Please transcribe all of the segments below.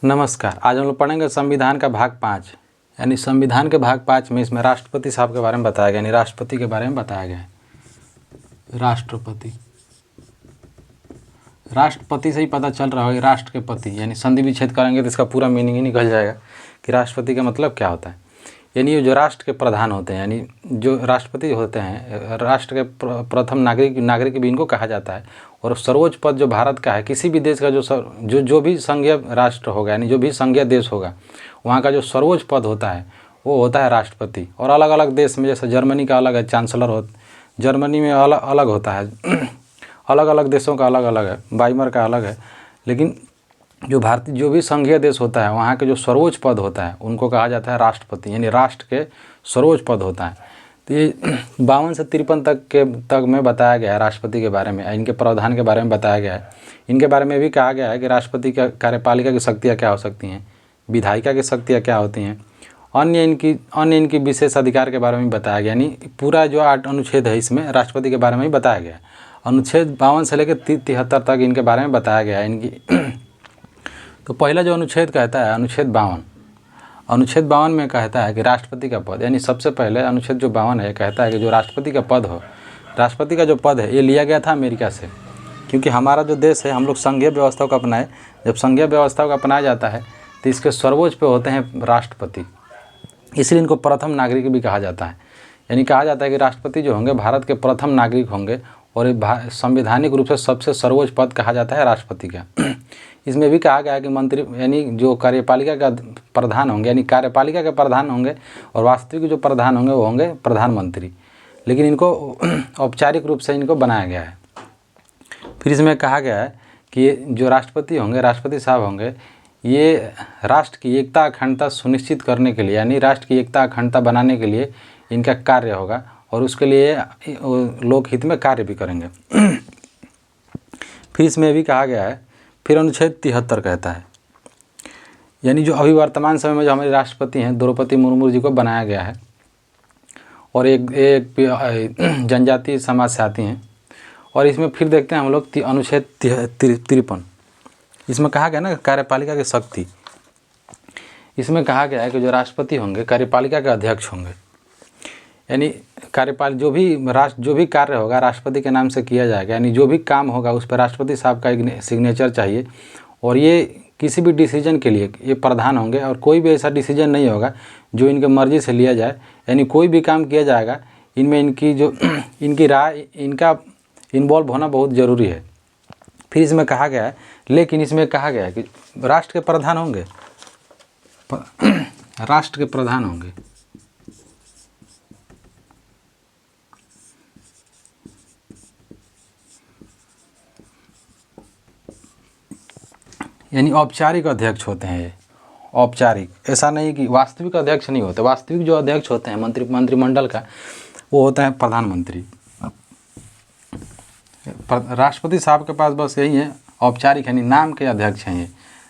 नमस्कार। आज हम लोग पढ़ेंगे संविधान का भाग 5, यानी संविधान के भाग 5 में इसमें राष्ट्रपति साहब के बारे में बताया गया, यानी राष्ट्रपति के बारे में बताया गया है। राष्ट्रपति से ही पता चल रहा होगा राष्ट्र के पति, यानी संधि विच्छेद करेंगे तो इसका पूरा मीनिंग ही निकल जाएगा कि राष्ट्रपति का मतलब क्या होता है। यानी ये जो राष्ट्र के प्रधान होते हैं, यानी जो राष्ट्रपति होते हैं, राष्ट्र के प्रथम नागरिक भी इनको कहा जाता है। और सर्वोच्च पद जो भारत का है, किसी भी देश का जो भी संघीय राष्ट्र होगा, यानी जो भी संघीय देश होगा, वहाँ का जो सर्वोच्च पद होता है वो होता है राष्ट्रपति। और अलग अलग देश में, जैसे जर्मनी का अलग है, चांसलर जर्मनी में अलग होता है, अलग अलग देशों का अलग अलग है, वाइमर का अलग है। लेकिन जो भी संघीय देश होता है, वहाँ के जो सर्वोच्च पद होता है उनको कहा जाता है राष्ट्रपति, यानी राष्ट्र के सर्वोच्च पद होता है। तो ये 52 से 53 तक में बताया गया है राष्ट्रपति के बारे में, इनके प्रावधान के बारे में बताया गया है। इनके बारे में भी कहा गया है कि राष्ट्रपति का कार्यपालिका की शक्तियाँ क्या हो सकती हैं, विधायिका की शक्तियाँ क्या होती हैं, अन्य इनकी विशेष अधिकार के बारे में बताया गया। यानी पूरा जो 8 अनुच्छेद है इसमें राष्ट्रपति के बारे में ही बताया गया है। अनुच्छेद 52 से लेकर 73 तक इनके बारे में बताया गया है इनकी। तो पहला जो अनुच्छेद कहता है, अनुच्छेद 52 में कहता है कि राष्ट्रपति का पद, यानी सबसे पहले अनुच्छेद जो 52 है कहता है कि जो राष्ट्रपति का पद हो, राष्ट्रपति का जो पद है ये लिया गया था अमेरिका से। क्योंकि हमारा जो देश है, हम लोग संघीय व्यवस्था को अपनाए, जब संघीय व्यवस्था को अपनाया जाता है तो इसके सर्वोच्च पे होते हैं राष्ट्रपति, इसलिए इनको प्रथम नागरिक भी कहा जाता है। यानी कहा जाता है कि राष्ट्रपति जो होंगे भारत के प्रथम नागरिक होंगे, और संवैधानिक रूप से सबसे सर्वोच्च पद कहा जाता है राष्ट्रपति का। इसमें भी कहा गया है कि मंत्री, यानी जो कार्यपालिका का प्रधान होंगे, यानी कार्यपालिका के प्रधान होंगे, और वास्तविक जो प्रधान होंगे वो होंगे प्रधानमंत्री। लेकिन इनको औपचारिक रूप से इनको बनाया गया है। फिर इसमें कहा गया है कि जो राष्ट्रपति होंगे, राष्ट्रपति साहब होंगे, ये राष्ट्र की एकता अखंडता सुनिश्चित करने के लिए, यानी राष्ट्र की एकता अखंडता बनाने के लिए इनका कार्य होगा, और उसके लिए लोकहित में कार्य भी करेंगे। फिर इसमें भी कहा गया है, फिर अनुच्छेद 73 कहता है, यानी जो अभी वर्तमान समय में जो हमारे राष्ट्रपति हैं द्रौपदी मुर्मू जी को बनाया गया है, और एक जनजातीय समाज से आती हैं। और इसमें फिर देखते हैं हम लोग अनुच्छेद 53, इसमें कहा गया ना कार्यपालिका की शक्ति। इसमें कहा गया है कि जो राष्ट्रपति होंगे कार्यपालिका के अध्यक्ष होंगे, यानी जो भी कार्य होगा राष्ट्रपति के नाम से किया जाएगा, यानी जो भी काम होगा उस पर राष्ट्रपति साहब का एक सिग्नेचर चाहिए। और ये किसी भी डिसीजन के लिए ये प्रधान होंगे, और कोई भी ऐसा डिसीजन नहीं होगा जो इनके मर्जी से लिया जाए, यानी कोई भी काम किया जाएगा इनमें इनकी राय, इनका इन्वॉल्व होना बहुत ज़रूरी है। फिर इसमें कहा गया है, लेकिन इसमें कहा गया है कि राष्ट्र के प्रधान होंगे, राष्ट्र के प्रधान होंगे, यानी औपचारिक अध्यक्ष होते हैं ये, औपचारिक। ऐसा नहीं कि वास्तविक अध्यक्ष नहीं होते, वास्तविक जो अध्यक्ष होते हैं मंत्रिमंडल का वो होता है प्रधानमंत्री। राष्ट्रपति साहब के पास बस यही है, औपचारिक, यानी नाम के अध्यक्ष हैं ये।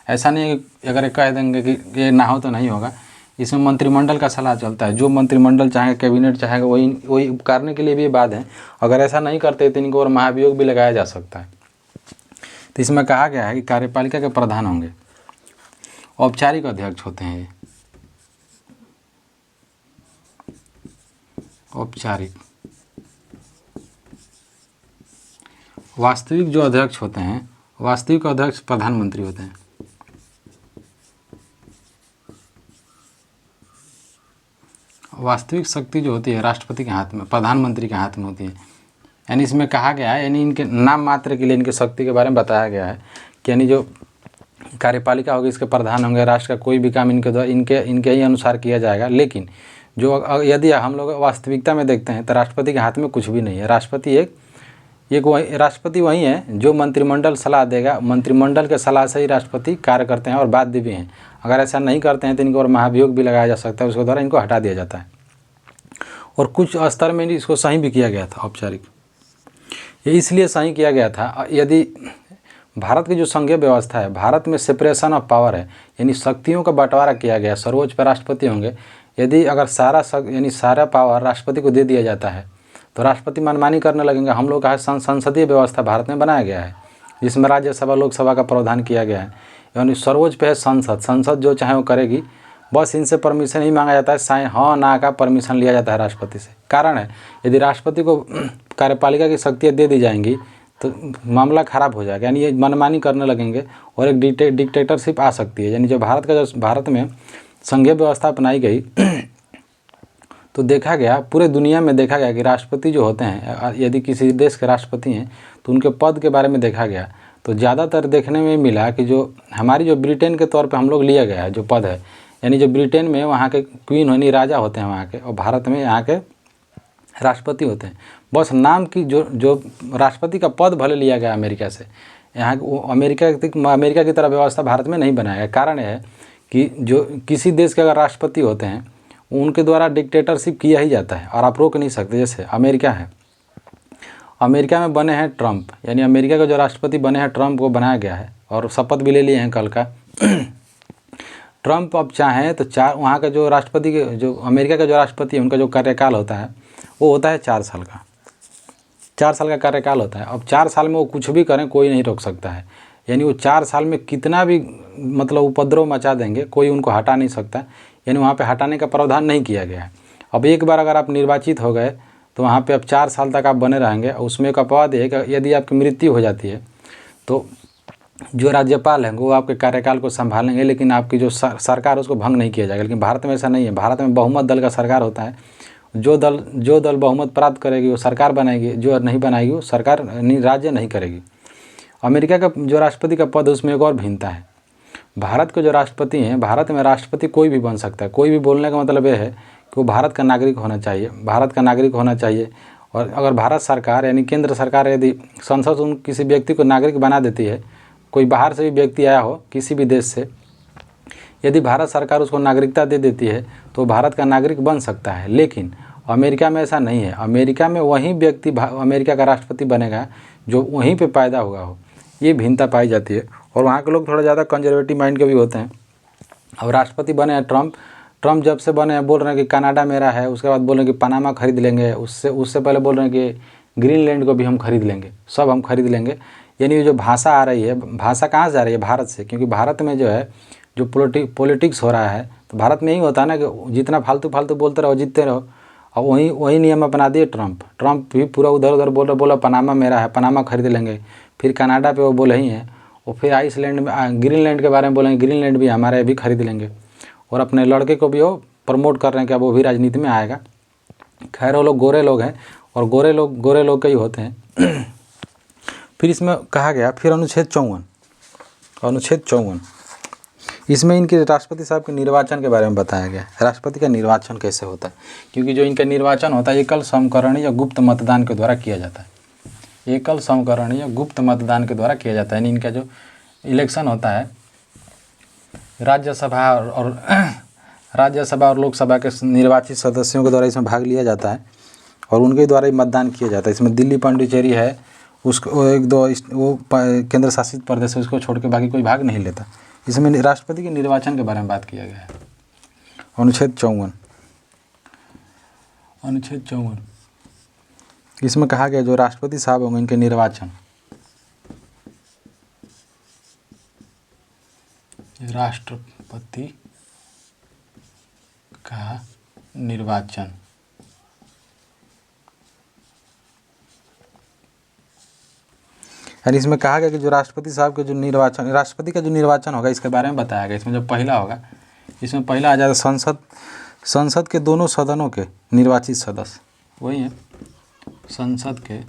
ऐसा नहीं है कि अगर कह देंगे कि ये ना हो तो नहीं होगा, इसमें मंत्रिमंडल का सलाह चलता है। जो मंत्रिमंडल चाहेगा, कैबिनेट चाहेगा, वही करने के लिए भी ये बात है। अगर ऐसा नहीं करते तो इनको और महाभियोग भी लगाया जा सकता है। तो इसमें कहा गया है कि कार्यपालिका के प्रधान होंगे, औपचारिक अध्यक्ष होते हैं ये, औपचारिक। वास्तविक जो अध्यक्ष होते हैं, वास्तविक अध्यक्ष प्रधानमंत्री होते हैं। वास्तविक शक्ति जो होती है राष्ट्रपति के हाथ में, प्रधानमंत्री के हाथ में होती है। यानी इसमें कहा गया है, यानी इनके नाम मात्र के लिए इनके शक्ति के बारे में बताया गया है कि यानी जो कार्यपालिका होगी इसके प्रधान होंगे, राष्ट्र का कोई भी काम इनके द्वारा इनके ही अनुसार किया जाएगा। लेकिन जो यदि हम लोग वास्तविकता में देखते हैं तो राष्ट्रपति के हाथ में कुछ भी नहीं है। राष्ट्रपति वही है जो मंत्रिमंडल सलाह देगा, मंत्रिमंडल के सलाह से ही राष्ट्रपति कार्य करते हैं और बाध्य भी हैं। अगर ऐसा नहीं करते हैं तो इनको और महाभियोग भी लगाया जा सकता है, उसके द्वारा इनको हटा दिया जाता है। और कुछ स्तर में इसको सही भी किया गया था, औपचारिक। ये इसलिए सही किया गया था, यदि भारत की जो संघीय व्यवस्था है, भारत में सेपरेशन ऑफ पावर है, यानी शक्तियों का बंटवारा किया गया। सर्वोच्च पर राष्ट्रपति होंगे। यदि अगर सारा पावर राष्ट्रपति को दे दिया जाता है तो राष्ट्रपति मनमानी करने लगेंगे। हम लोग का संसदीय व्यवस्था भारत में बनाया गया है, जिसमें राज्यसभा लोकसभा का प्रावधान किया गया है। यानी सर्वोच्च पे है संसद, संसद जो चाहे वो करेगी, बस इनसे परमिशन ही मांगा जाता है, साइन हाँ ना का परमिशन लिया जाता है राष्ट्रपति से। कारण है यदि राष्ट्रपति को कार्यपालिका की शक्तियाँ दे दी जाएंगी तो मामला ख़राब हो जाएगा, यानी ये मनमानी करने लगेंगे और एक डिक्टेटरशिप आ सकती है। यानी जो भारत में संघीय व्यवस्था अपनाई गई तो देखा गया, पूरे दुनिया में देखा गया कि राष्ट्रपति जो होते हैं, यदि किसी देश के राष्ट्रपति हैं तो उनके पद के बारे में देखा गया तो ज़्यादातर देखने में मिला कि जो हमारी जो ब्रिटेन के तौर पे हम लोग लिया गया है जो पद है, यानी जो ब्रिटेन में वहाँ के क्वीन यानी राजा होते हैं वहाँ के, और भारत में यहाँ के राष्ट्रपति होते हैं। बस नाम की जो राष्ट्रपति का पद भले लिया गया अमेरिका से, यहाँ अमेरिका की तरह व्यवस्था भारत में नहीं बनाया गया। कारण है कि जो किसी देश के अगर राष्ट्रपति होते हैं उनके द्वारा डिक्टेटरशिप किया ही जाता है और आप रोक नहीं सकते। जैसे अमेरिका है, अमेरिका में बने हैं ट्रंप, यानी अमेरिका के जो राष्ट्रपति बने हैं ट्रंप को बनाया गया है और शपथ भी ले लिए हैं कल का। ट्रंप अब चाहें तो वहाँ का जो राष्ट्रपति के जो अमेरिका का जो राष्ट्रपति है उनका जो कार्यकाल होता है वो होता है 4 साल का, 4 साल का कार्यकाल होता है। अब 4 साल में वो कुछ भी करें कोई नहीं रोक सकता है, यानी वो 4 साल में कितना भी मतलब उपद्रव मचा देंगे कोई उनको हटा नहीं सकता, यानी वहाँ पे हटाने का प्रावधान नहीं किया गया है। अब एक बार अगर आप निर्वाचित हो गए तो वहाँ पे अब 4 साल तक आप बने रहेंगे। उसमें एक अपवाद है कि यदि आपकी मृत्यु हो जाती है तो जो राज्यपाल हैं वो आपके कार्यकाल को संभालेंगे, लेकिन आपकी जो सरकार उसको भंग नहीं किया जाएगा। लेकिन भारत में ऐसा नहीं है, भारत में बहुमत दल का सरकार होता है, जो दल बहुमत प्राप्त करेगी वो सरकार बनाएगी, जो नहीं बनाएगी वो सरकार राज्य नहीं करेगी। अमेरिका का जो राष्ट्रपति का पद उसमें एक और भिन्नता है। भारत के जो राष्ट्रपति हैं, भारत में राष्ट्रपति कोई भी बन सकता है। कोई भी बोलने का मतलब ये है कि वो भारत का नागरिक होना चाहिए, भारत का नागरिक होना चाहिए। और अगर भारत सरकार यानी केंद्र सरकार यदि संसद उन किसी व्यक्ति को नागरिक बना देती है, कोई बाहर से भी व्यक्ति आया हो किसी भी देश से, यदि भारत सरकार उसको नागरिकता दे देती है तो भारत का नागरिक बन सकता है। लेकिन अमेरिका में ऐसा नहीं है। अमेरिका में वही व्यक्ति अमेरिका का राष्ट्रपति बनेगा जो वहीं पे पैदा हुआ हो, ये भिन्नता पाई जाती है। और वहाँ के लोग थोड़ा ज़्यादा कंजर्वेटिव माइंड के भी होते हैं। अब राष्ट्रपति बने हैं ट्रंप जब से बने हैं बोल रहे हैं कि कनाडा मेरा है, उसके बाद बोल रहे हैं कि पनामा खरीद लेंगे, उससे पहले बोल रहे हैं कि ग्रीनलैंड को भी हम खरीद लेंगे, सब हम खरीद लेंगे। यानी जो भाषा आ रही है, भाषा कहाँ से आ रही है? भारत से, क्योंकि भारत में जो है जो पॉलिटिक्स हो रहा है तो भारत में यही होता है ना कि जितना फालतू बोलते रहो जीतते रहो। और वही नियम अपना दिए ट्रंप भी पूरा उधर बोला पनामा मेरा है, पनामा खरीद लेंगे। फिर कनाडा पे वो बोले ही हैं, और फिर आइसलैंड में ग्रीनलैंड के बारे में बोलेंगे ग्रीनलैंड भी हमारा भी खरीद लेंगे। और अपने लड़के को भी वो प्रमोट कर रहे हैं कि अब वो भी राजनीति में आएगा। खैर वो लोग गोरे लोग हैं और गोरे लोग के ही होते हैं। फिर इसमें कहा गया, फिर अनुच्छेद 54 इसमें इनके राष्ट्रपति साहब के निर्वाचन के बारे में बताया गया है। राष्ट्रपति का निर्वाचन कैसे होता है, क्योंकि जो इनका निर्वाचन होता है एकल समकरणीय या गुप्त मतदान के द्वारा किया जाता है। एकल समकरणीय या गुप्त मतदान के द्वारा किया जाता है। यानी इनका जो इलेक्शन होता है राज्यसभा और लोकसभा के निर्वाचित सदस्यों के द्वारा इसमें भाग लिया जाता है और उनके द्वारा ही मतदान किया जाता है। इसमें दिल्ली पांडिचेरी है, उसको वो केंद्र शासित प्रदेश है, उसको छोड़ के बाकी कोई भाग नहीं लेता। इसमें राष्ट्रपति के निर्वाचन के बारे में बात किया गया है। अनुच्छेद 54 इसमें कहा गया जो राष्ट्रपति साहब होंगे इनके निर्वाचन, राष्ट्रपति का निर्वाचन यानी इसमें कहा गया कि जो राष्ट्रपति साहब के जो राष्ट्रपति का जो निर्वाचन होगा इसके बारे में बताया गया। इसमें जो पहला होगा, इसमें पहला आ जाएगा संसद के दोनों सदनों के निर्वाचित सदस्य, वही है संसद के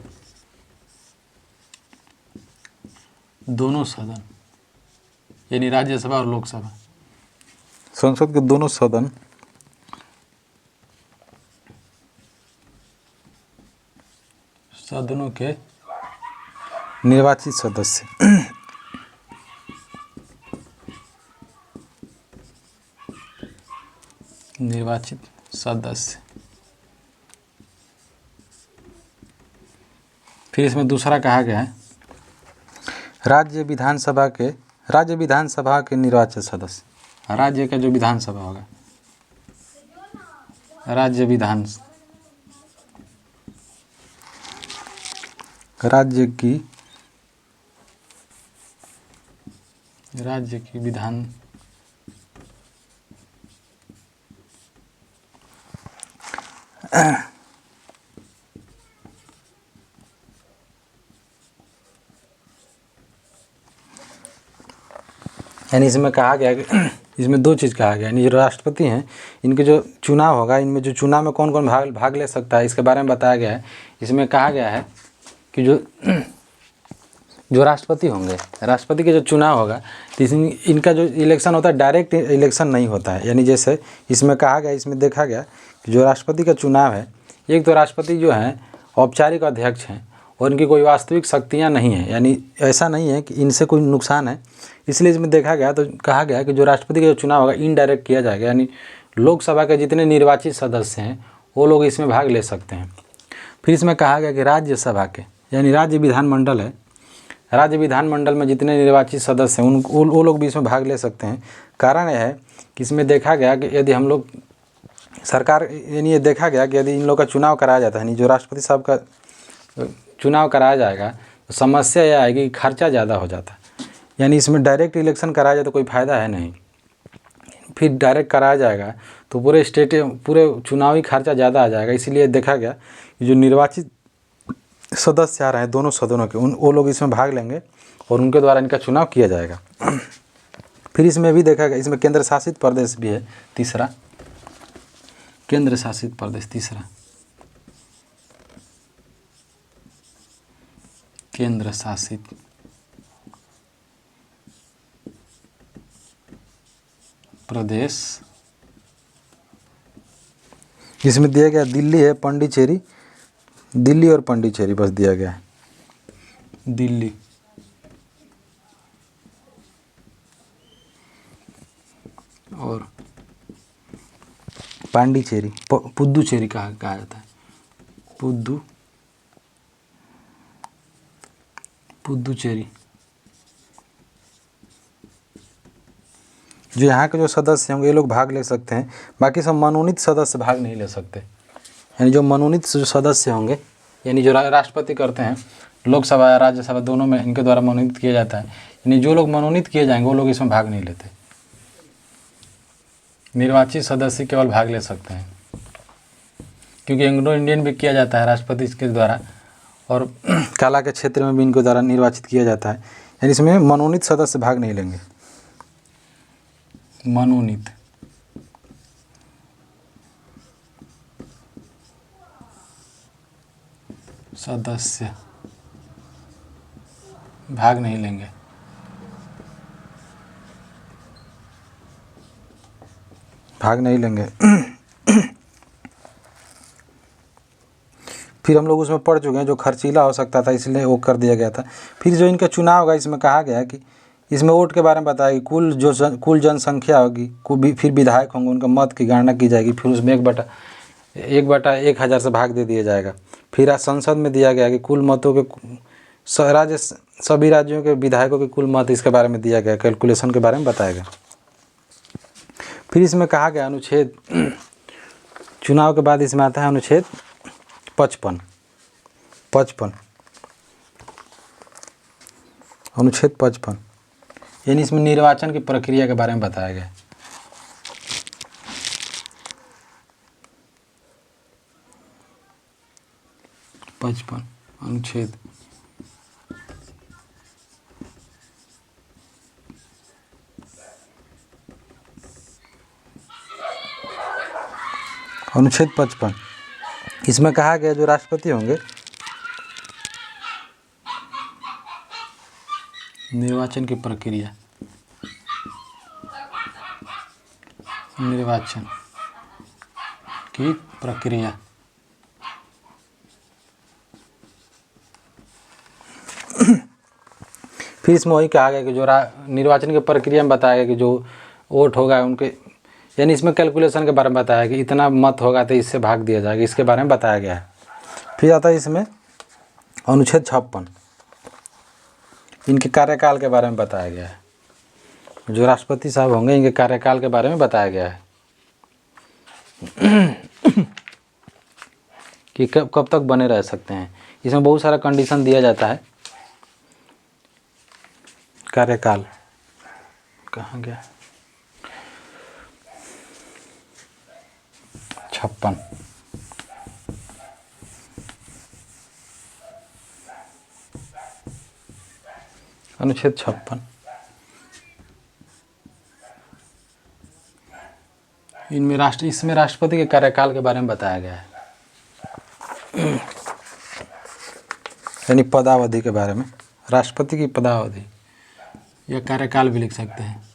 दोनों सदन यानी राज्यसभा और लोकसभा, संसद के दोनों सदनों के निर्वाचित सदस्य। निर्वाचित सदस्य। फिर इसमें दूसरा कहा गया है राज्य विधानसभा के निर्वाचित सदस्य। राज्य का जो विधानसभा होगा, राज्य की राज्य की विधान यानी इसमें कहा गया कि इसमें दो चीज़ कहा गया, यानी जो राष्ट्रपति हैं इनके जो चुनाव होगा, इनमें जो चुनाव में कौन कौन भाग ले सकता है इसके बारे में बताया गया है। इसमें कहा गया है कि जो राष्ट्रपति होंगे, राष्ट्रपति के जो चुनाव होगा तो इनका जो इलेक्शन होता है डायरेक्ट इलेक्शन नहीं होता है। यानी जैसे इसमें कहा गया, इसमें देखा गया कि जो राष्ट्रपति का चुनाव है, एक तो राष्ट्रपति जो हैं औपचारिक अध्यक्ष हैं और इनकी कोई वास्तविक शक्तियाँ नहीं हैं, यानी ऐसा नहीं है कि इनसे कोई नुकसान है। इसलिए इसमें देखा गया तो कहा गया कि जो राष्ट्रपति का जो चुनाव होगा इनडायरेक्ट किया जाएगा, यानी लोकसभा के जितने निर्वाचित सदस्य हैं वो लोग इसमें भाग ले सकते हैं। फिर इसमें कहा गया कि राज्यसभा के, यानी राज्य विधानमंडल है, राज्य विधानमंडल में जितने निर्वाचित सदस्य हैं वो लोग भी इसमें भाग ले सकते हैं। कारण यह है कि इसमें देखा गया कि यदि हम लोग सरकार, यानी ये देखा गया कि यदि इन लोग का चुनाव कराया जाता है, यानी जो राष्ट्रपति साहब का चुनाव कराया जाएगा तो समस्या यह आएगी कि खर्चा ज़्यादा हो जाता है। यानी इसमें डायरेक्ट इलेक्शन कराया जाए तो कोई फ़ायदा है नहीं, फिर डायरेक्ट कराया जाएगा तो पूरे चुनावी खर्चा ज़्यादा आ जाएगा। इसीलिए देखा गया कि जो निर्वाचित सदस्य आ रहे हैं दोनों सदनों के, वो लोग इसमें भाग लेंगे और उनके द्वारा इनका चुनाव किया जाएगा। फिर इसमें भी देखा गया, इसमें केंद्र शासित प्रदेश भी है तीसरा, केंद्र शासित प्रदेश तीसरा, केंद्र शासित प्रदेश। इसमें दिया गया दिल्ली है, पांडिचेरी, दिल्ली और पांडिचेरी बस दिया गया है, दिल्ली और पांडिचेरी, पुदुचेरी कहा जाता है, पुदुचेरी। जो यहाँ के जो सदस्य होंगे ये लोग भाग ले सकते हैं, बाकी सब मनोनीत सदस्य भाग नहीं ले सकते। यानी जो मनोनीत जो सदस्य होंगे, यानी जो राष्ट्रपति करते हैं, लोकसभा या राज्यसभा दोनों में इनके द्वारा मनोनीत किया जाता है, यानी जो लोग मनोनीत किए जाएंगे वो लोग इसमें भाग नहीं लेते। निर्वाचित सदस्य केवल भाग ले सकते हैं, क्योंकि एंग्लो इंडियन भी किया जाता है राष्ट्रपति के द्वारा और कला के क्षेत्र में भी इनके द्वारा निर्वाचित किया जाता है। यानी इसमें मनोनीत सदस्य भाग नहीं लेंगे। मनोनीत सदस्य भाग नहीं लेंगे। फिर हम लोग उसमें पढ़ चुके हैं जो खर्चीला हो सकता था, इसलिए वो कर दिया गया था। फिर जो इनका चुनाव होगा इसमें कहा गया कि इसमें वोट के बारे में बताया कि कुल जनसंख्या होगी, फिर विधायक होंगे, उनका मत की गणना की जाएगी, फिर उसमें 1/1000 से भाग दे दिया जाएगा। फिर आज संसद में दिया गया कि कुल मतों के सभी राज्यों के विधायकों के कुल मत, इसके बारे में दिया गया, कैलकुलेशन के बारे में बताया गया। फिर इसमें कहा गया अनुच्छेद, चुनाव के बाद इसमें आता है अनुच्छेद 55, अनुच्छेद 55, यानी इसमें निर्वाचन की प्रक्रिया के बारे में बताया गया। अनुच्छेद अनुच्छेद 55, इसमें कहा गया जो राष्ट्रपति होंगे, निर्वाचन की प्रक्रिया, निर्वाचन की प्रक्रिया फिर इसमें वही कहा गया कि जो निर्वाचन की प्रक्रिया में बताया गया कि जो वोट होगा उनके, यानी इसमें कैलकुलेशन के बारे में बताया कि इतना मत होगा तो इससे भाग दिया जाएगा, इसके बारे में बताया गया है। फिर आता है इसमें अनुच्छेद 56, इनके कार्यकाल के बारे में बताया गया है। जो राष्ट्रपति साहब होंगे इनके कार्यकाल के बारे में बताया गया है कि कब तक बने रह सकते हैं। इसमें बहुत सारा कंडीशन दिया जाता है। कार्यकाल कहाँ गया, 56। अनुच्छेद 56 इसमें राष्ट्रपति के कार्यकाल के बारे में बताया गया है, यानी पदावधि के बारे में। राष्ट्रपति की पदावधि या कार्यकाल भी लिख सकते हैं।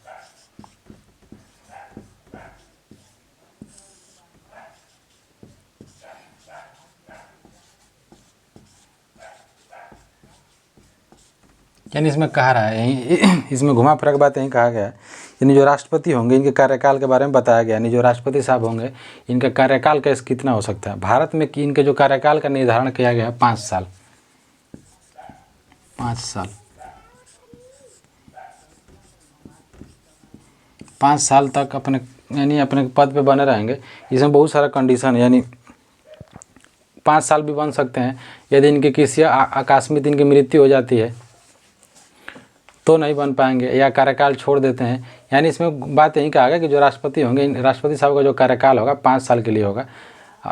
यानी इसमें कहा रहा है, यहीं इसमें घुमा फिरा के बात यहीं कहा गया है, यानी जो राष्ट्रपति होंगे इनके कार्यकाल के बारे में बताया गया। यानी जो राष्ट्रपति साहब होंगे इनका कार्यकाल कैसे कितना हो सकता है। भारत में इनके जो कार्यकाल का निर्धारण किया गया है 5 साल। 5 साल 5 साल तक अपने पद पे बने रहेंगे। इसमें बहुत सारा कंडीशन है, यानी 5 साल भी बन सकते हैं। यदि इनके किसी आकस्मिक इनकी मृत्यु हो जाती है तो नहीं बन पाएंगे, या कार्यकाल छोड़ देते हैं। यानी इसमें बात यही कहा गया कि जो राष्ट्रपति होंगे, राष्ट्रपति साहब का जो कार्यकाल होगा 5 साल के लिए होगा।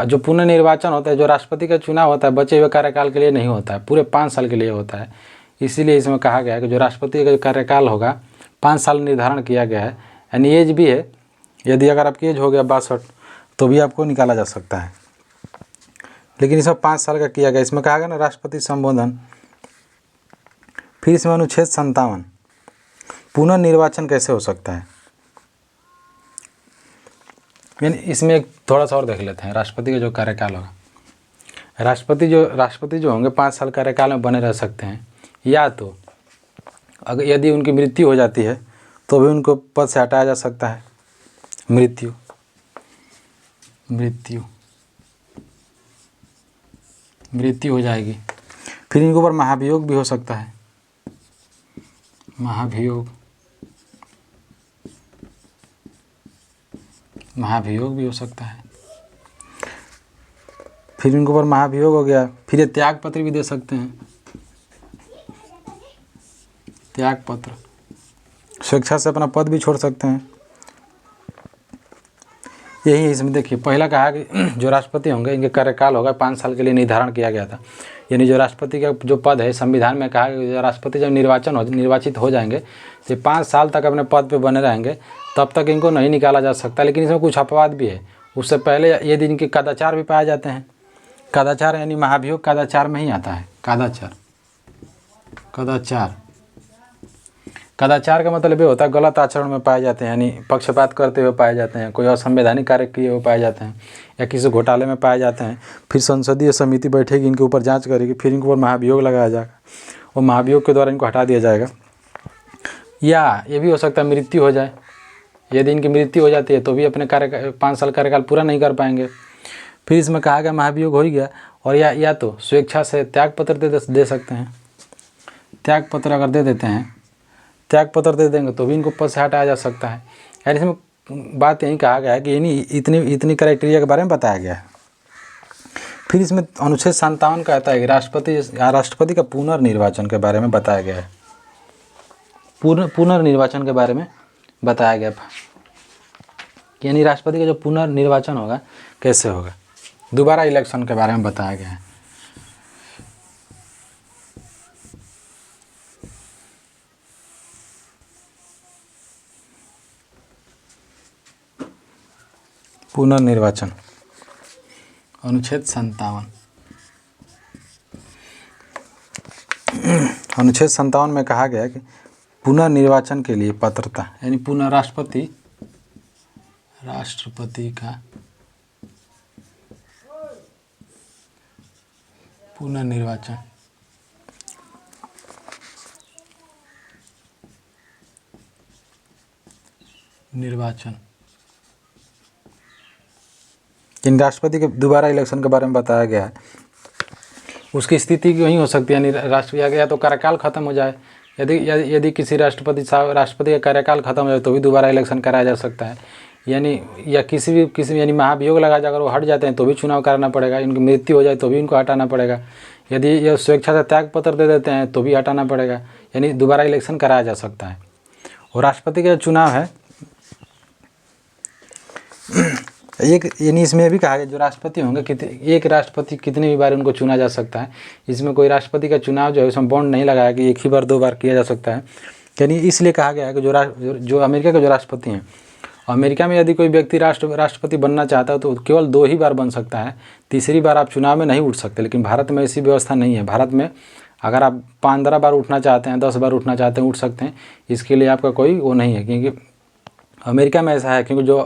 जो पुनर्निर्वाचन होता है, जो राष्ट्रपति का चुनाव होता है, बचे हुए कार्यकाल के लिए नहीं होता है, पूरे 5 साल के लिए होता है। इसीलिए इसमें कहा गया है कि जो राष्ट्रपति का कार्यकाल होगा 5 साल निर्धारण किया गया है। यानी एज भी है, यदि अगर आपकी एज हो गया 62 तो भी आपको निकाला जा सकता है, लेकिन इसमें 5 साल का किया गया। इसमें कहा गया ना राष्ट्रपति संबोधन। फिर इसमें अनुच्छेद 57 पुनर्निर्वाचन कैसे हो सकता है। यानी इसमें एक थोड़ा सा और देख लेते हैं। राष्ट्रपति का जो कार्यकाल होगा, राष्ट्रपति जो होंगे 5 साल कार्यकाल में बने रह सकते हैं, या तो अगर यदि उनकी मृत्यु हो जाती है तो भी उनको पद से हटाया जा सकता है। मृत्यु हो जाएगी। फिर इनके ऊपर महाभियोग भी हो सकता है। महाभियोग भी हो सकता है। फिर इनके ऊपर महाभियोग हो गया, फिर ये त्याग पत्र भी दे सकते हैं। त्याग पत्र, स्वेच्छा से अपना पद भी छोड़ सकते हैं। यही इसमें देखिए, पहला कहा कि जो राष्ट्रपति होंगे इनके कार्यकाल होगा 5 साल के लिए निर्धारण किया गया था। यानी जो राष्ट्रपति का जो पद है, संविधान में कहा कि राष्ट्रपति जब निर्वाचित हो जाएंगे तो 5 साल तक अपने पद पे बने रहेंगे, तब तक इनको नहीं निकाला जा सकता। लेकिन इसमें कुछ अपवाद भी है। उससे पहले यदि इनके कदाचार भी पाए जाते हैं, कदाचार यानी महाभियोग कदाचार में ही आता है। कदाचार का मतलब ये होता है गलत आचरण में पाए जाते हैं, यानी पक्षपात करते हुए पाए जाते हैं, कोई असंवैधानिक कार्य किए हुए पाए जाते हैं, या किसी घोटाले में पाए जाते हैं। फिर संसदीय समिति बैठेगी, इनके ऊपर जांच करेगी, फिर इनके ऊपर महाभियोग लगाया जाएगा और महाभियोग के द्वारा इनको हटा दिया जाएगा। या ये भी हो सकता है मृत्यु हो जाए। यदि इनकी मृत्यु हो जाती है तो भी अपने 5 साल कार्यकाल पूरा नहीं कर पाएंगे। फिर इसमें कहा गया महाभियोग हो ही गया, और या तो स्वेच्छा से त्याग पत्र दे सकते हैं। त्याग पत्र अगर दे देते हैं, त्याग पत्र दे देंगे तो भी इनको पद से हटाया जा सकता है। यानी इसमें बात यही कहा गया है कि इतनी क्राइटेरिया के बारे में बताया गया है। फिर इसमें अनुच्छेद 57 कहता है कि राष्ट्रपति का पुनर्निर्वाचन के बारे में बताया गया है। पुनर्निर्वाचन के बारे में बताया गया, यानी राष्ट्रपति का जो पुनर्निर्वाचन होगा कैसे होगा, दोबारा इलेक्शन के बारे में बताया गया है। पुनर्निर्वाचन अनुच्छेद 57। अनुच्छेद 57 में कहा गया कि पुनर्निर्वाचन के लिए पात्रता, यानी राष्ट्रपति का पुनर्निर्वाचन इन राष्ट्रपति के दोबारा इलेक्शन के बारे में बताया गया है। उसकी स्थिति वही हो सकती है, यानी या तो कार्यकाल खत्म हो जाए। यदि किसी राष्ट्रपति का कार्यकाल खत्म हो जाए तो भी दोबारा इलेक्शन कराया जा सकता है। यानी या किसी यानी महाभियोग लगा जाकर वो हट जाते हैं तो भी चुनाव कराना पड़ेगा। इनकी मृत्यु हो जाए तो भी इनको हटाना पड़ेगा। यदि ये स्वेच्छा से त्याग पत्र दे देते हैं तो भी हटाना पड़ेगा, यानी दोबारा इलेक्शन कराया जा सकता है। और राष्ट्रपति का जो चुनाव है एक, यानी इसमें भी कहा गया जो राष्ट्रपति होंगे एक राष्ट्रपति कितनी भी बार उनको चुना जा सकता है। इसमें कोई राष्ट्रपति का चुनाव जो है उसमें बॉन्ड नहीं लगाया कि एक ही बार 2 बार किया जा सकता है। यानी इसलिए कहा गया है कि जो अमेरिका के जो राष्ट्रपति हैं, अमेरिका में यदि कोई व्यक्ति राष्ट्रपति बनना चाहता है तो केवल 2 ही बार बन सकता है, तीसरी बार आप चुनाव में नहीं उठ सकते। लेकिन भारत में ऐसी व्यवस्था नहीं है। भारत में अगर आप 15 बार उठना चाहते हैं, 10 बार उठना चाहते हैं, उठ सकते हैं। इसके लिए आपका कोई वो नहीं है, क्योंकि अमेरिका में ऐसा है। क्योंकि जो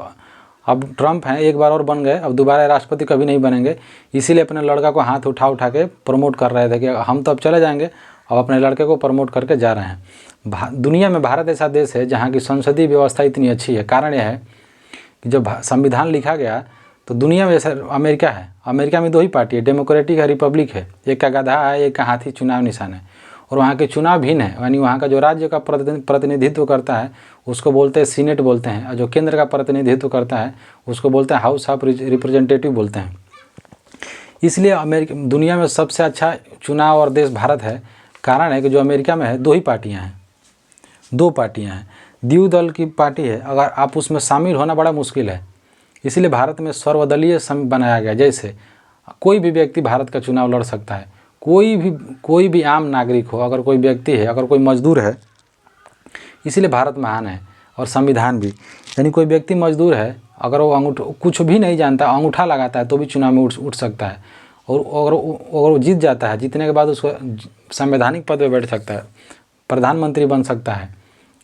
अब ट्रम्प हैं एक बार और बन गए, अब दोबारा राष्ट्रपति कभी नहीं बनेंगे। इसीलिए अपने लड़का को हाथ उठा के प्रमोट कर रहे थे कि हम तो अब चले जाएंगे, अब अपने लड़के को प्रमोट करके जा रहे हैं। दुनिया में भारत ऐसा देश है जहाँ की संसदीय व्यवस्था इतनी अच्छी है। कारण यह है कि जब संविधान लिखा गया तो दुनिया में जैसे अमेरिका है, अमेरिका में 2 ही पार्टी है, डेमोक्रेटिक है, रिपब्लिक है। एक का गधा है, एक का हाथी चुनाव निशान है। और वहाँ के चुनाव भिन्न है। यानी वहाँ का जो राज्य का प्रतिनिधित्व करता है उसको बोलते हैं सीनेट बोलते हैं, और जो केंद्र का प्रतिनिधित्व करता है उसको बोलते हैं हाउस ऑफ रिप्रेजेंटेटिव बोलते हैं। इसलिए दुनिया में सबसे अच्छा चुनाव और देश भारत है। कारण है कि जो अमेरिका में है 2 ही पार्टियाँ हैं, 2 पार्टियाँ हैं। द्विदल दल की पार्टी है, अगर आप उसमें शामिल होना बड़ा मुश्किल है। इसलिए भारत में सर्वदलीय बनाया गया। जैसे कोई भी व्यक्ति भारत का चुनाव लड़ सकता है, कोई भी आम नागरिक हो, अगर कोई व्यक्ति है, अगर कोई मजदूर है। इसीलिए भारत महान है और संविधान भी। यानी कोई व्यक्ति मजदूर है, अगर वो कुछ भी नहीं जानता, अंगूठा लगाता है तो भी चुनाव में उठ सकता है। और अगर वो जीत जाता है, जीतने के बाद उसको संवैधानिक पद पर बैठ सकता है, प्रधानमंत्री बन सकता है,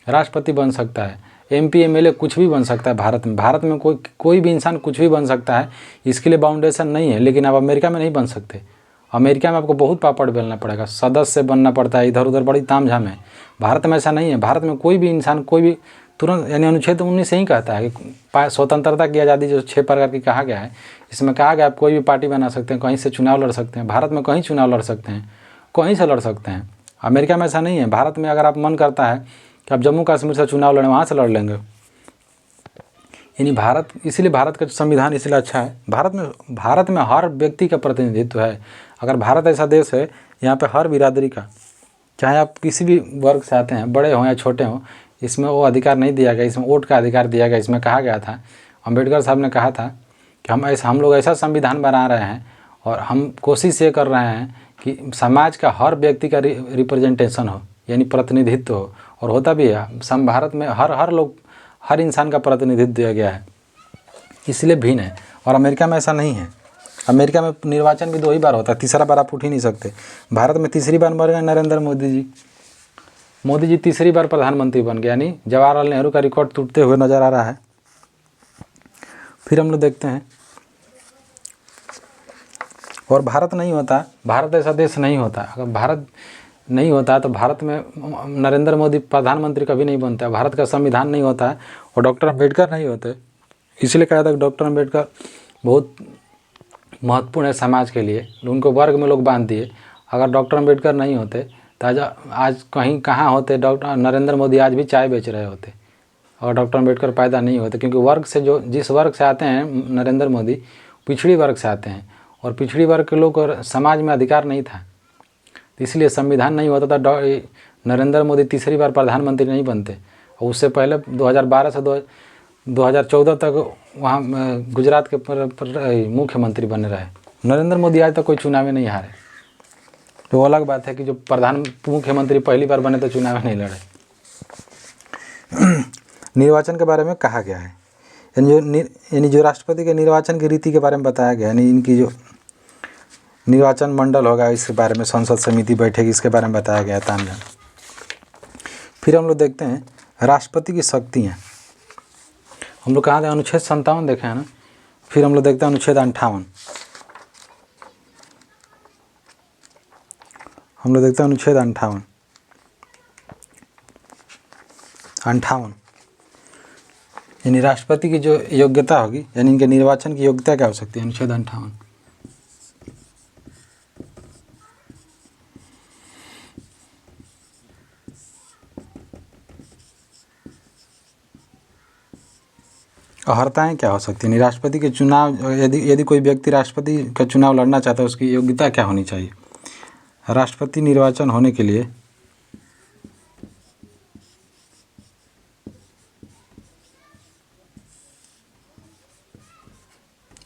राष्ट्रपति बन सकता है, MP MLA कुछ भी बन सकता है। भारत में कोई भी इंसान कुछ भी बन सकता है। इसके लिए बाउंडेशन नहीं है। लेकिन आप अमेरिका में नहीं बन सकते। अमेरिका में आपको बहुत पापड़ बेलना पड़ेगा, सदस्य बनना पड़ता है, इधर उधर बड़ी तामझाम है। भारत में ऐसा नहीं है। भारत में कोई भी इंसान कोई भी तुरंत, यानी अनुच्छेद 19 से ही कहता है कि स्वतंत्रता की आज़ादी जो 6 प्रकार की कहा गया है, इसमें कहा गया आप कोई भी पार्टी बना सकते हैं, कहीं से चुनाव लड़ सकते हैं। भारत में कहीं चुनाव लड़ सकते हैं, कहीं से लड़ सकते हैं। अमेरिका में ऐसा नहीं है। भारत में अगर आप मन करता है कि आप जम्मू कश्मीर से चुनाव लड़ें, वहाँ से लड़ लेंगे। यानी इसीलिए भारत का संविधान इसलिए अच्छा है। भारत में हर व्यक्ति का प्रतिनिधित्व है। अगर भारत ऐसा देश है यहाँ पे हर बिरादरी का, चाहे आप किसी भी वर्ग से आते हैं, बड़े हों या छोटे हों, इसमें वो अधिकार नहीं दिया गया। इसमें वोट का अधिकार दिया गया। इसमें कहा गया था, अम्बेडकर साहब ने कहा था कि हम लोग ऐसा संविधान बना रहे हैं और हम कोशिश ये कर रहे हैं कि समाज का हर व्यक्ति का रिप्रेजेंटेशन हो, यानी प्रतिनिधित्व हो। और होता भी है। भारत में हर इंसान का प्रतिनिधित्व दिया गया है। इसलिए भिन्न है। और अमेरिका में ऐसा नहीं है। अमेरिका में निर्वाचन भी 2 ही बार होता है, तीसरा बार आप उठ ही नहीं सकते। भारत में तीसरी बार मर गए नरेंद्र मोदी जी तीसरी बार प्रधानमंत्री बन गए। यानी जवाहरलाल नेहरू का रिकॉर्ड टूटते हुए नजर आ रहा है। फिर हम लोग देखते हैं, और भारत नहीं होता, भारत ऐसा देश नहीं होता। अगर भारत नहीं होता तो भारत में नरेंद्र मोदी प्रधानमंत्री कभी नहीं बनता। भारत का संविधान नहीं होता है और डॉक्टर अम्बेडकर नहीं होते। इसलिए कहा था कि डॉक्टर अम्बेडकर बहुत महत्वपूर्ण है समाज के लिए। उनको वर्ग में लोग बांध दिए। अगर डॉक्टर अम्बेडकर नहीं होते तो आज कहीं कहाँ होते, डॉक्टर नरेंद्र मोदी आज भी चाय बेच रहे होते। और डॉक्टर अम्बेडकर पैदा नहीं होते, क्योंकि वर्ग से जिस वर्ग से आते हैं नरेंद्र मोदी, पिछड़ी वर्ग से आते हैं। और पिछड़ी वर्ग के लोग और समाज में अधिकार नहीं था, इसलिए संविधान नहीं होता था। नरेंद्र मोदी तीसरी बार प्रधानमंत्री नहीं बनते। और उससे पहले 2012 से 2014 तक वहाँ गुजरात के मुख्यमंत्री बने रहे। नरेंद्र मोदी आज तक कोई चुनाव में नहीं हारे। तो अलग बात है कि जो मुख्यमंत्री पहली बार बने तो चुनाव में नहीं लड़े। निर्वाचन के बारे में कहा गया है, यानी जो राष्ट्रपति के निर्वाचन की रीति के बारे में बताया गया। यानी इनकी जो निर्वाचन मंडल होगा, इसके बारे में संसद समिति बैठेगी, इसके बारे में बताया गया तामझाम। फिर हम लोग देखते हैं राष्ट्रपति की शक्तियाँ। हम लोग कहाँ थे, अनुच्छेद 57 देखे हैं ना। फिर हम लोग देखते हैं अनुच्छेद 58। हम लोग देखते हैं अनुच्छेद 58 यानी राष्ट्रपति की जो योग्यता होगी, यानी इनके निर्वाचन की योग्यता क्या हो सकती है। अनुच्छेद 58 अर्हताएँ क्या हो सकती है। राष्ट्रपति के चुनाव, यदि कोई व्यक्ति राष्ट्रपति का चुनाव लड़ना चाहता है, उसकी योग्यता क्या होनी चाहिए। राष्ट्रपति निर्वाचन होने के लिए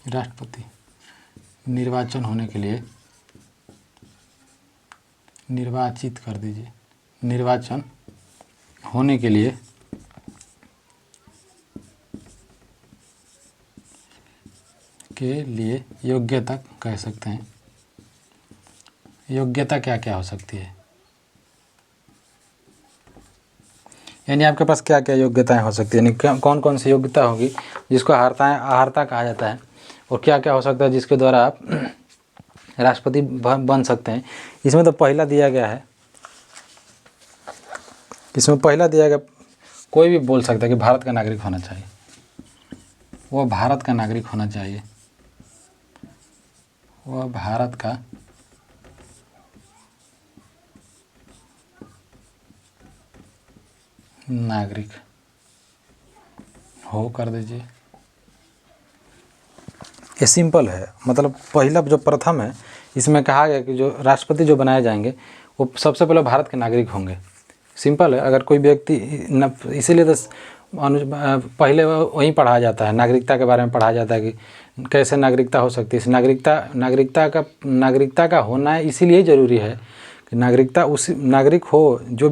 राष्ट्रपति निर्वाचन होने के लिए, निर्वाचित कर दीजिए, निर्वाचन होने के लिए योग्यता कह सकते हैं। योग्यता क्या क्या हो सकती है, यानी आपके पास क्या क्या योग्यताएं हो सकती है, यानी कौन कौन सी योग्यता होगी जिसको अर्हता कहा जाता है, और क्या क्या हो सकता है जिसके द्वारा आप राष्ट्रपति बन सकते हैं। इसमें तो पहला दिया गया है, इसमें पहला दिया गया, कोई भी बोल सकता है कि भारत का नागरिक होना चाहिए, वह भारत का नागरिक होना चाहिए, वह भारत का नागरिक हो कर दीजिए। ये सिंपल है, मतलब पहला जो प्रथम है इसमें कहा गया कि जो राष्ट्रपति जो बनाए जाएंगे वो सबसे पहले भारत के नागरिक होंगे। सिंपल है, अगर कोई व्यक्ति इसीलिए तो पहले वहीं पढ़ाया जाता है, नागरिकता के बारे में पढ़ाया जाता है कि कैसे नागरिकता हो सकती है। नागरिकता का होना है इसीलिए ज़रूरी है कि नागरिकता उस नागरिक हो जो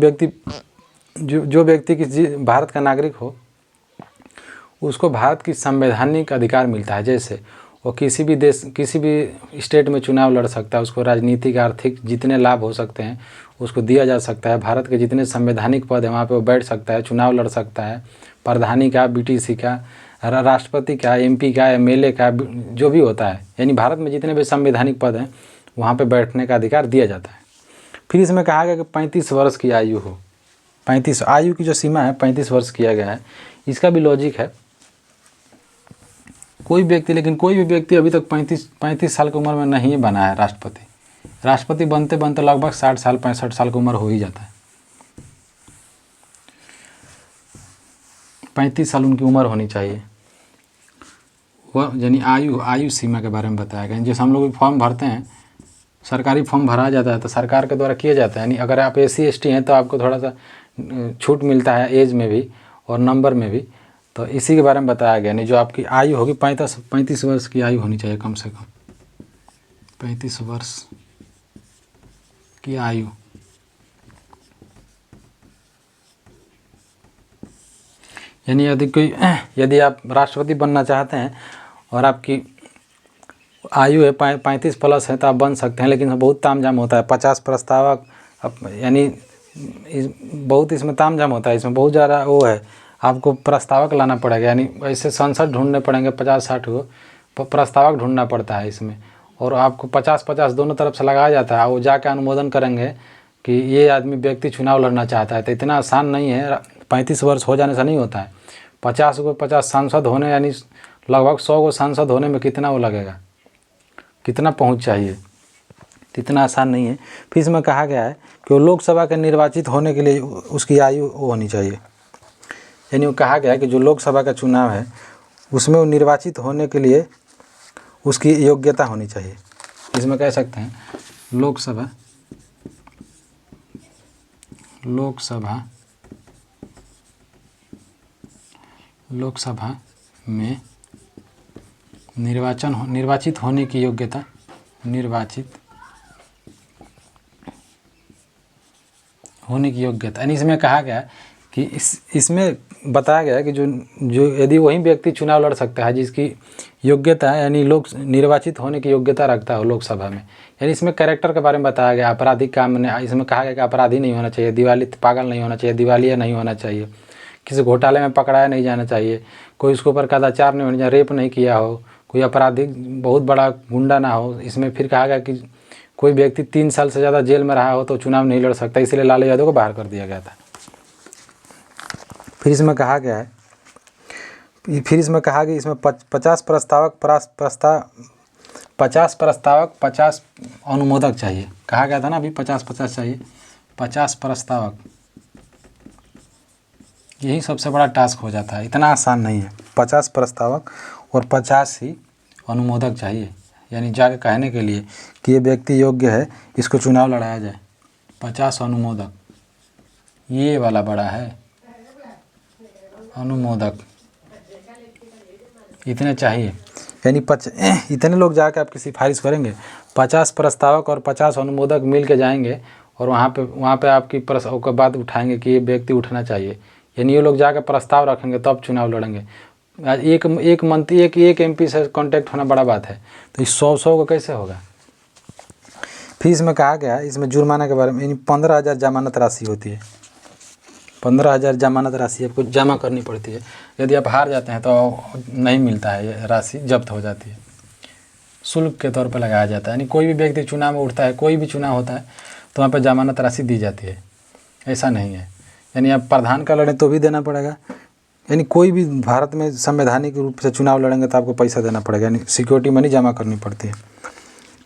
व्यक्ति किसी भारत का नागरिक हो, उसको भारत की संवैधानिक अधिकार मिलता है। जैसे वो किसी भी देश, किसी भी स्टेट में चुनाव लड़ सकता है, उसको राजनीतिक आर्थिक जितने लाभ हो सकते हैं उसको दिया जा सकता है। भारत के जितने संवैधानिक पद हैं वहाँ पे वो बैठ सकता है, चुनाव लड़ सकता है, प्रधानी का, बीटीसी का, राष्ट्रपति का, एमपी का, एमएलए का, जो भी होता है, यानी भारत में जितने भी संवैधानिक पद हैं वहाँ पे बैठने का अधिकार दिया जाता है। फिर इसमें कहा गया कि 35 वर्ष की आयु हो, 35 आयु की जो सीमा है 35 वर्ष किया गया है। इसका भी लॉजिक है, कोई भी व्यक्ति अभी तक 35 साल की उम्र में नहीं बना है राष्ट्रपति बनते बनते लगभग 60 साल 65 साल की उम्र हो ही जाता है। 35 साल उनकी उम्र होनी चाहिए, वह यानी आयु सीमा के बारे में बताया गया। जैसे हम लोग फॉर्म भरते हैं, सरकारी फॉर्म भरा जाता है तो सरकार के द्वारा किया जाता है, यानी अगर आप SC ST हैं तो आपको थोड़ा सा छूट मिलता है एज में भी और नंबर में भी। तो इसी के बारे में बताया गया, नहीं जो आपकी आयु होगी 35 वर्ष की आयु होनी चाहिए, कम से कम 35 वर्ष की आयु। यानी यदि आप राष्ट्रपति बनना चाहते हैं और आपकी आयु है 35 प्लस है तो आप बन सकते हैं, लेकिन बहुत तामझाम होता है। 50 प्रस्तावक, यानी बहुत इसमें तामझाम होता है, इसमें बहुत ज़्यादा वो है, आपको प्रस्तावक लाना पड़ेगा, यानी ऐसे सांसद ढूंढने पड़ेंगे 50-60 को प्रस्तावक ढूंढना पड़ता है इसमें, और आपको 50-50 दोनों तरफ से लगाया जाता है। वो जाके अनुमोदन करेंगे कि ये आदमी व्यक्ति चुनाव लड़ना चाहता है। तो इतना आसान नहीं है, 35 वर्ष हो जाने से नहीं होता है। 50 सांसद होने, यानी लगभग 100 को सांसद होने में कितना वो लगेगा, कितना पहुँच चाहिए, इतना आसान नहीं है। फिर इसमें कहा गया है कि वो लोकसभा के निर्वाचित होने के लिए उसकी आयु वो होनी चाहिए, यानी वो कहा गया है कि जो लोकसभा का चुनाव है उसमें वो निर्वाचित होने के लिए उसकी योग्यता होनी चाहिए। इसमें कह सकते हैं लोकसभा में निर्वाचित होने की योग्यता, यानी इसमें कहा गया कि इसमें बताया गया है कि जो यदि वही व्यक्ति चुनाव लड़ सकता है जिसकी योग्यता है, यानी निर्वाचित होने की योग्यता रखता है लोकसभा में। यानी इसमें कैरेक्टर के बारे में बताया गया, आपराधिक काम में इसमें कहा गया कि अपराधी नहीं होना चाहिए, पागल नहीं होना चाहिए, दिवालिया नहीं होना चाहिए, किसी घोटाले में पकड़ाया नहीं जाना चाहिए, कोई उसके ऊपर कदाचार नहीं होना चाहिए, रेप नहीं किया हो, कोई आपराधिक बहुत बड़ा गुंडा ना हो। इसमें फिर कहा गया कि कोई व्यक्ति 3 साल से ज़्यादा जेल में रहा हो तो चुनाव नहीं लड़ सकता, इसलिए लालू यादव को बाहर कर दिया गया था। फिर इसमें कहा गया है इसमें 50 प्रस्तावक 50 अनुमोदक चाहिए। कहा गया था ना अभी 50-50 चाहिए, 50 प्रस्तावक, यही सबसे बड़ा टास्क हो जाता है, इतना आसान नहीं है। 50 प्रस्तावक और 50 ही अनुमोदक चाहिए, यानी जाके कहने के लिए कि ये व्यक्ति योग्य है, इसको चुनाव लड़ाया जाए। 50 अनुमोदक, ये वाला बड़ा है अनुमोदक, इतने चाहिए। यानी इतने लोग जाकर आपकी सिफारिश करेंगे, 50 प्रस्तावक और 50 अनुमोदक मिल के जाएंगे और वहाँ पे आपकी के बात उठाएंगे कि ये व्यक्ति उठना चाहिए। यानी ये लोग जाकर प्रस्ताव रखेंगे तब चुनाव लड़ेंगे। एक मंत्री एक MP से कांटेक्ट होना बड़ा बात है, तो इस 100 को कैसे होगा। फिर इसमें कहा गया, इसमें जुर्माना के बारे में, यानी 15,000 जमानत राशि होती है। 15,000 जमानत राशि आपको जमा करनी पड़ती है। यदि आप हार जाते हैं तो नहीं मिलता है, ये राशि जब्त हो जाती है, शुल्क के तौर पर लगाया जाता है। यानी कोई भी व्यक्ति चुनाव में उठता है, कोई भी चुनाव होता है तो वहाँ पर जमानत राशि दी जाती है, ऐसा नहीं है। यानी आप प्रधान का लड़ें तो भी देना पड़ेगा, यानी कोई भी भारत में संवैधानिक रूप से चुनाव लड़ेंगे तो आपको पैसा देना पड़ेगा, यानी सिक्योरिटी मनी जमा करनी पड़ती है।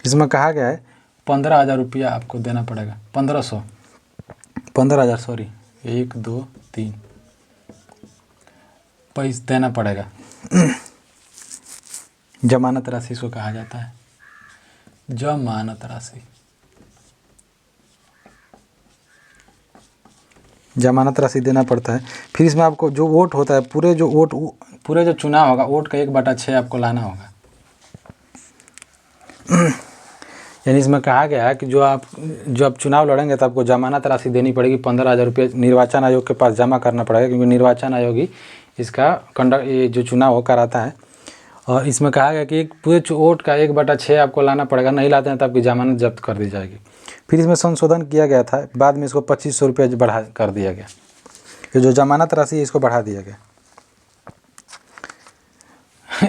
इसमें कहा गया है 15,000 रुपया आपको देना पड़ेगा, 15,000 सॉरी 1 2 3 पैसा देना पड़ेगा। जमानत राशि इसको कहा जाता है, जमानत राशि। जमानत राशि देना पड़ता है। फिर इसमें आपको जो वोट होता है, पूरे जो चुनाव होगा, वोट का 1/6 आपको लाना होगा। यानी इसमें कहा गया है कि जो आप चुनाव लड़ेंगे तो आपको जमानत राशि देनी पड़ेगी, 15,000 रुपये निर्वाचन आयोग के पास जमा करना पड़ेगा, क्योंकि निर्वाचन आयोग ही इसका ये जो चुनाव हो कराता है। और इसमें कहा गया कि पूरे वोट का 1/6 आपको लाना पड़ेगा, नहीं लाते हैं तो आपकी जमानत जब्त कर दी जाएगी। फिर इसमें संशोधन किया गया था, बाद में इसको 2500 रुपये बढ़ा कर दिया गया। ये जो जमानत राशि है इसको बढ़ा दिया गया।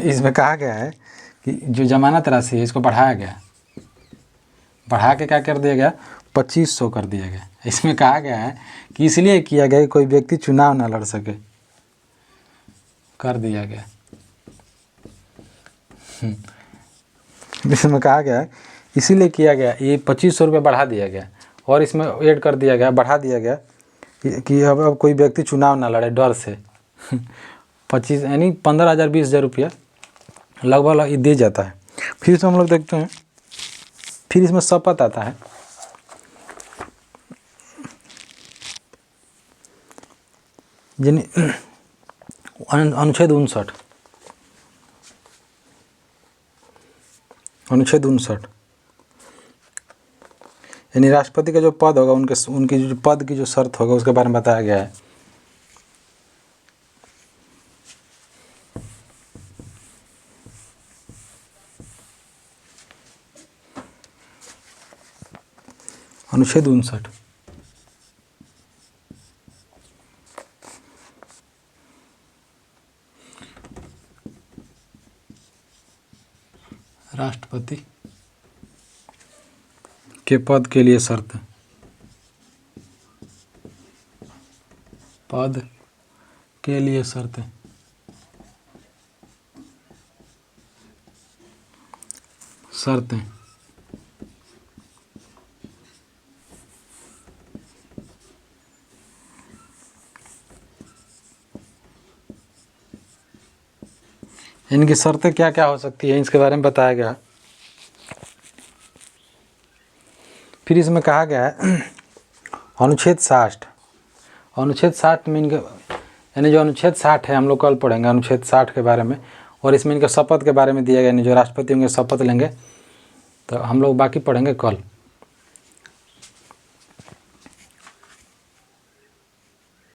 इसमें कहा गया है कि जो जमानत राशि है इसको बढ़ाया गया, बढ़ा के क्या कर दिया गया, 2500 कर दिया गया। इसमें कहा गया है कि इसलिए किया गया कि कोई व्यक्ति चुनाव ना लड़ सके, कर दिया गया। इसमें कहा गया है इसीलिए किया गया, ये 2500 रुपये बढ़ा दिया गया, और इसमें ऐड कर दिया गया, बढ़ा दिया गया कि अब कोई व्यक्ति चुनाव ना लड़े डर से। 25 यानी 15,000 20,000 रुपया लगभग दे जाता है। फिर से हम लोग देखते हैं, फिर इसमें शपथ आता है। यानी अनुच्छेद 59 यानी राष्ट्रपति का जो पद होगा, उनकी जो पद की जो शर्त होगा उसके बारे में बताया गया है। अनुच्छेद 59 राष्ट्रपति के पद के लिए शर्त, पद के लिए शर्तें, शर्तें। इनकी शर्तें क्या क्या हो सकती है, इसके बारे में बताया गया। फिर इसमें कहा गया है अनुच्छेद 60 में इनके, यानी जो अनुच्छेद 60 है हम लोग कल पढ़ेंगे अनुच्छेद 60 के बारे में, और इसमें इनके शपथ के बारे में दिया गया। यानी जो राष्ट्रपति होंगे शपथ लेंगे, तो हम लोग बाकी पढ़ेंगे कल।